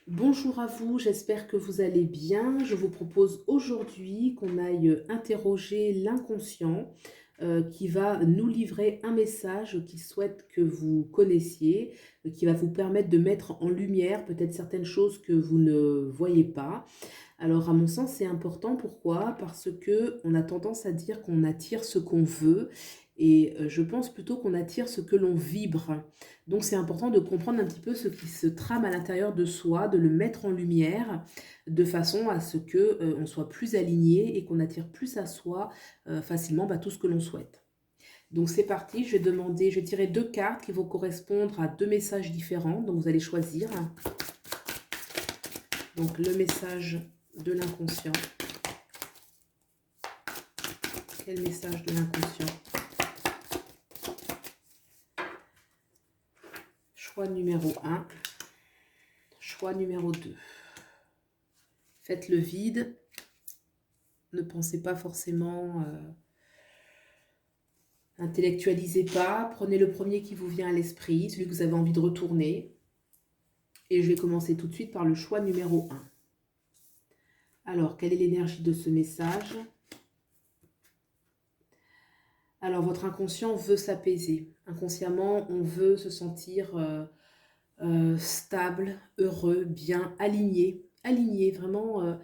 Bonjour à vous, j'espère que vous allez bien. Je vous propose aujourd'hui qu'on aille interroger l'inconscient qui va nous livrer un message qu'il souhaite que vous connaissiez, qui va vous permettre de mettre en lumière peut-être certaines choses que vous ne voyez pas. Alors, à mon sens, c'est important. Pourquoi? Parce que on a tendance à dire qu'on attire ce qu'on veut et je pense plutôt qu'on attire ce que l'on vibre. Donc, c'est important de comprendre un petit peu ce qui se trame à l'intérieur de soi, de le mettre en lumière de façon à ce que, on soit plus aligné et qu'on attire plus à soi, facilement, tout ce que l'on souhaite. Donc, c'est parti, je vais tirer 2 cartes qui vont correspondre à 2 messages différents, donc vous allez choisir. Donc, le message de l'inconscient. Quel message de l'inconscient? Choix numéro 1. Choix numéro 2. Faites le vide. Ne pensez pas forcément, intellectualisez pas. Prenez le premier qui vous vient à l'esprit, celui que vous avez envie de retourner. Et je vais commencer tout de suite par le choix numéro 1. Alors, quelle est l'énergie de ce message? Alors, votre inconscient veut s'apaiser. Inconsciemment, on veut se sentir stable, heureux, bien, aligné, vraiment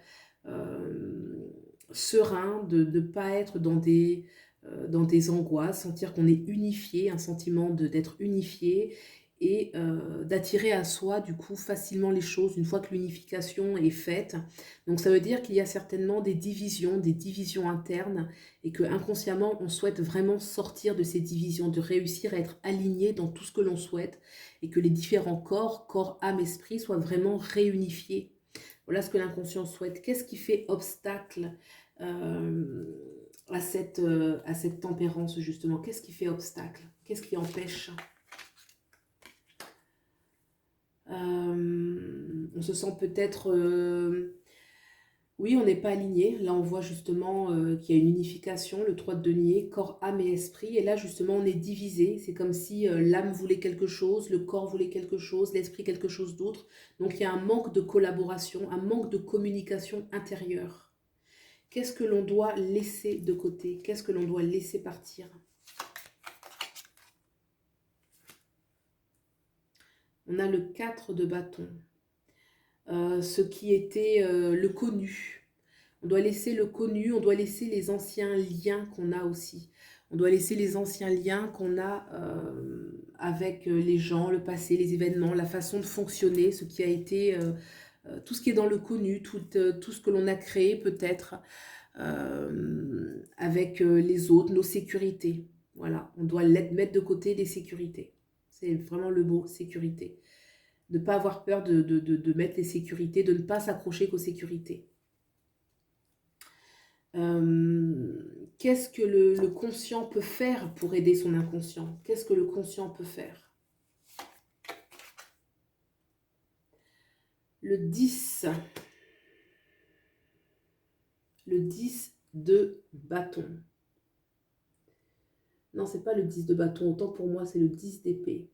serein, de ne pas être dans des angoisses, sentir qu'on est unifié, un sentiment d'être unifié et d'attirer à soi du coup facilement les choses une fois que l'unification est faite. Donc ça veut dire qu'il y a certainement des divisions internes et que inconsciemment on souhaite vraiment sortir de ces divisions, de réussir à être aligné dans tout ce que l'on souhaite et que les différents corps, âme, esprit soient vraiment réunifiés. Voilà ce que l'inconscient souhaite. Qu'est-ce qui fait obstacle à cette tempérance, justement? Qu'est-ce qui fait obstacle? Qu'est-ce qui empêche? On se sent peut-être... oui, on n'est pas aligné. Là, on voit justement qu'il y a une unification, le 3 de denier, corps, âme et esprit. Et là, justement, on est divisé. C'est comme si l'âme voulait quelque chose, le corps voulait quelque chose, l'esprit quelque chose d'autre. Donc, il y a un manque de collaboration, un manque de communication intérieure. Qu'est-ce que l'on doit laisser de côté? Qu'est-ce que l'on doit laisser partir? On a le 4 de bâton. Ce qui était le connu. On doit laisser le connu, on doit laisser les anciens liens qu'on a aussi. On doit laisser les anciens liens qu'on a avec les gens, le passé, les événements, la façon de fonctionner, ce qui a été, tout ce qui est dans le connu, tout ce que l'on a créé peut-être avec les autres, nos sécurités. Voilà, on doit mettre de côté les sécurités. C'est vraiment le mot, sécurité. De ne pas avoir peur de mettre les sécurités, de ne pas s'accrocher qu'aux sécurités. Qu'est-ce que le conscient peut faire pour aider son inconscient? Qu'est-ce que le conscient peut faire? Le 10. Le 10 de bâton. Non, c'est pas le 10 de bâton. Autant pour moi, c'est le 10 d'épée.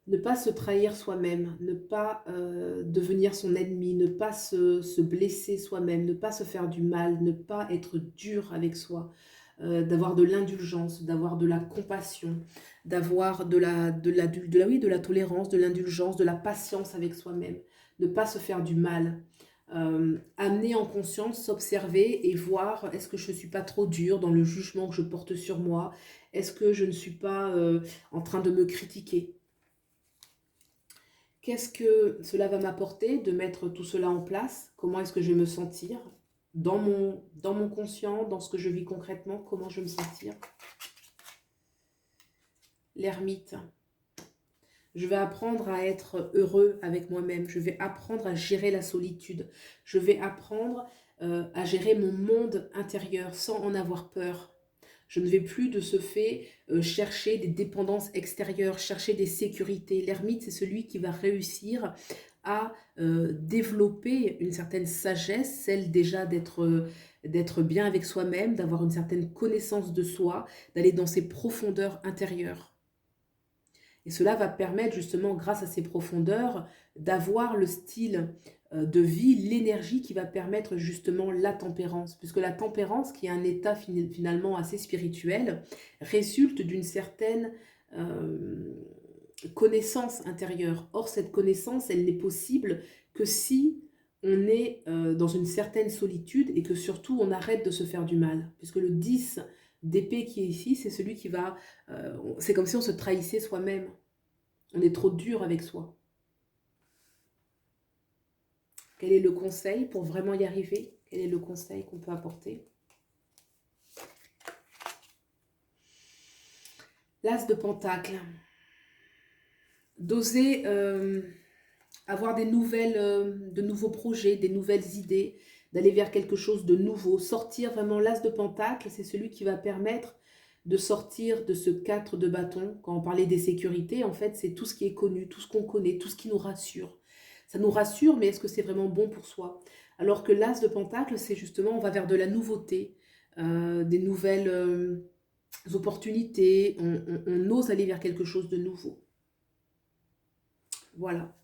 Ne pas se trahir soi-même, ne pas devenir son ennemi, ne pas se blesser soi-même, ne pas se faire du mal, ne pas être dur avec soi, d'avoir de l'indulgence, d'avoir de la compassion, d'avoir oui, de la tolérance, de l'indulgence, de la patience avec soi-même, ne pas se faire du mal. Amener en conscience, s'observer et voir est-ce que je ne suis pas trop dure dans le jugement que je porte sur moi, est-ce que je ne suis pas en train de me critiquer. Qu'est-ce que cela va m'apporter de mettre tout cela en place? Comment est-ce que je vais me sentir dans mon conscient, dans ce que je vis concrètement? Comment je vais me sentir? L'ermite. Je vais apprendre à être heureux avec moi-même. Je vais apprendre à gérer la solitude. Je vais apprendre à gérer mon monde intérieur sans en avoir peur. Je ne vais plus de ce fait chercher des dépendances extérieures, chercher des sécurités. L'ermite, c'est celui qui va réussir à développer une certaine sagesse, celle déjà d'être bien avec soi-même, d'avoir une certaine connaissance de soi, d'aller dans ses profondeurs intérieures. Et cela va permettre justement, grâce à ces profondeurs, d'avoir le style de vie, l'énergie qui va permettre justement la tempérance. Puisque la tempérance, qui est un état finalement assez spirituel, résulte d'une certaine euh, connaissance intérieure. Or, cette connaissance, elle n'est possible que si on est dans une certaine solitude et que surtout on arrête de se faire du mal. Puisque le 10 d'épée qui est ici, c'est celui qui va... c'est comme si on se trahissait soi-même. On est trop dur avec soi. Quel est le conseil pour vraiment y arriver? Quel est le conseil qu'on peut apporter? L'As de Pentacle. D'oser avoir des de nouveaux projets, des nouvelles idées, d'aller vers quelque chose de nouveau. Sortir vraiment l'As de Pentacle, c'est celui qui va permettre de sortir de ce 4 de bâton. Quand on parlait des sécurités, en fait, c'est tout ce qui est connu, tout ce qu'on connaît, tout ce qui nous rassure. Ça nous rassure, mais est-ce que c'est vraiment bon pour soi? Alors que l'As de Pentacle, c'est justement, on va vers de la nouveauté, des nouvelles opportunités, on ose aller vers quelque chose de nouveau. Voilà.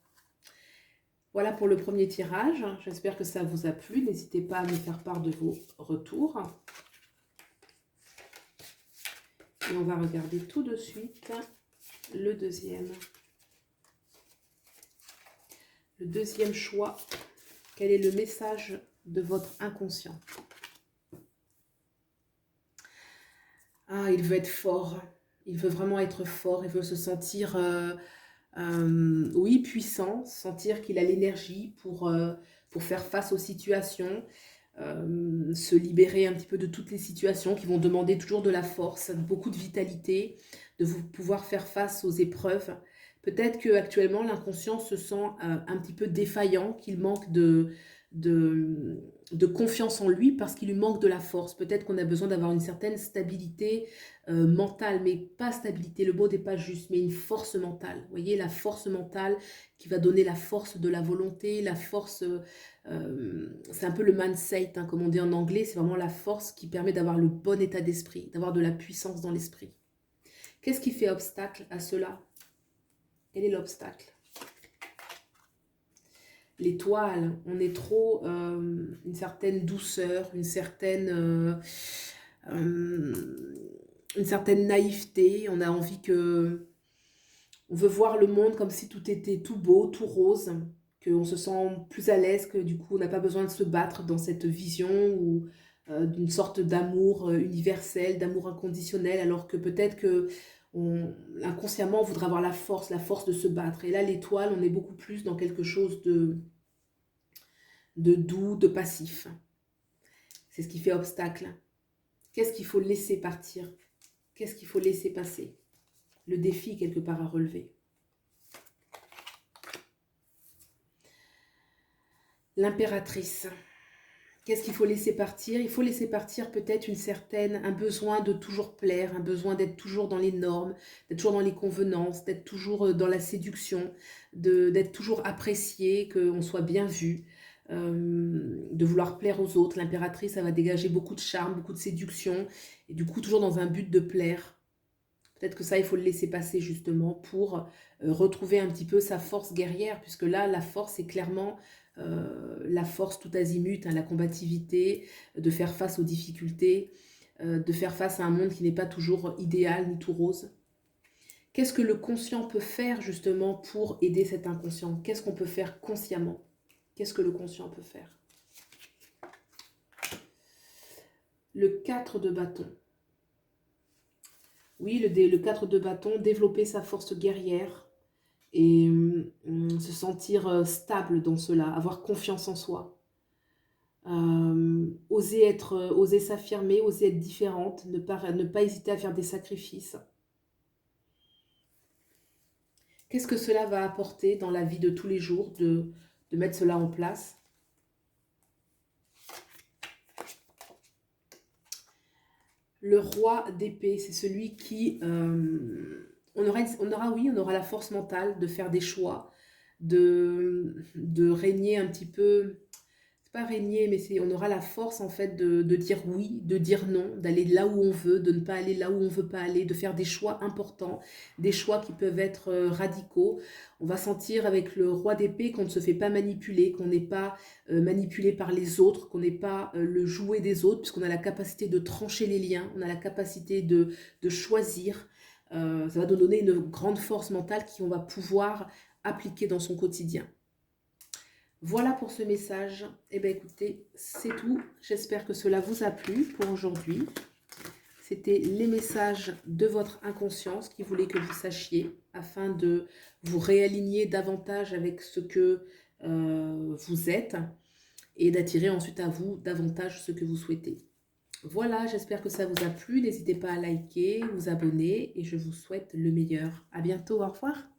Voilà pour le premier tirage. J'espère que ça vous a plu. N'hésitez pas à me faire part de vos retours. Et on va regarder tout de suite le deuxième. Le deuxième choix. Quel est le message de votre inconscient? Ah, il veut être fort. Il veut vraiment être fort. Il veut se sentir, oui, puissant. Sentir qu'il a l'énergie pour faire face aux situations. Se libérer un petit peu de toutes les situations qui vont demander toujours de la force, beaucoup de vitalité, de vous pouvoir faire face aux épreuves. Peut-être qu'actuellement, l'inconscient se sent un petit peu défaillant, qu'il manque de confiance en lui parce qu'il lui manque de la force. Peut-être qu'on a besoin d'avoir une certaine stabilité mentale, mais pas stabilité, le mot n'est pas juste, mais une force mentale. Vous voyez, la force mentale qui va donner la force de la volonté, la force... c'est un peu le mindset, hein, comme on dit en anglais, c'est vraiment la force qui permet d'avoir le bon état d'esprit, d'avoir de la puissance dans l'esprit. Qu'est-ce qui fait obstacle à cela? Quel est l'obstacle? L'étoile, on est trop une certaine douceur, une certaine naïveté. On a envie que... On veut voir le monde comme si tout était tout beau, tout rose, qu'on se sent plus à l'aise, que du coup on n'a pas besoin de se battre dans cette vision ou d'une sorte d'amour universel, d'amour inconditionnel, alors que peut-être que inconsciemment on voudrait avoir la force de se battre. Et là l'étoile, on est beaucoup plus dans quelque chose de doux, de passif. C'est ce qui fait obstacle. Qu'est-ce qu'il faut laisser partir? Qu'est-ce qu'il faut laisser passer? Le défi quelque part à relever. L'impératrice. Qu'est-ce qu'il faut laisser partir? Il faut laisser partir peut-être un besoin de toujours plaire, un besoin d'être toujours dans les normes, d'être toujours dans les convenances, d'être toujours dans la séduction, d'être toujours apprécié, qu'on soit bien vu, de vouloir plaire aux autres. L'impératrice, ça va dégager beaucoup de charme, beaucoup de séduction, et du coup toujours dans un but de plaire. Peut-être que ça, il faut le laisser passer justement pour retrouver un petit peu sa force guerrière, puisque là, la force est clairement la force tout azimut, hein, la combativité, de faire face aux difficultés, de faire face à un monde qui n'est pas toujours idéal ni tout rose. Qu'est-ce que le conscient peut faire justement pour aider cet inconscient? Qu'est-ce qu'on peut faire consciemment? Qu'est-ce que le conscient peut faire? Le 4 de bâton. Oui, le 4 de bâton, développer sa force guerrière et se sentir stable dans cela, avoir confiance en soi. Oser s'affirmer, oser être différente, ne pas hésiter à faire des sacrifices. Qu'est-ce que cela va apporter dans la vie de tous les jours de mettre cela en place? Le roi d'épée, c'est celui qui... on aura la force mentale de faire des choix, de régner un petit peu... pas régner, mais on aura la force en fait de dire oui, de dire non, d'aller là où on veut, de ne pas aller là où on veut pas aller, de faire des choix importants, des choix qui peuvent être radicaux. On va sentir avec le roi d'épée qu'on ne se fait pas manipuler, qu'on n'est pas manipulé par les autres, qu'on n'est pas le jouet des autres, puisqu'on a la capacité de trancher les liens, on a la capacité de choisir. Ça va nous donner une grande force mentale qu'on va pouvoir appliquer dans son quotidien. Voilà pour ce message. Eh bien écoutez, c'est tout. J'espère que cela vous a plu pour aujourd'hui. C'était les messages de votre inconscience qui voulait que vous sachiez afin de vous réaligner davantage avec ce que vous êtes et d'attirer ensuite à vous davantage ce que vous souhaitez. Voilà, j'espère que ça vous a plu. N'hésitez pas à liker, vous abonner et je vous souhaite le meilleur. À bientôt, au revoir.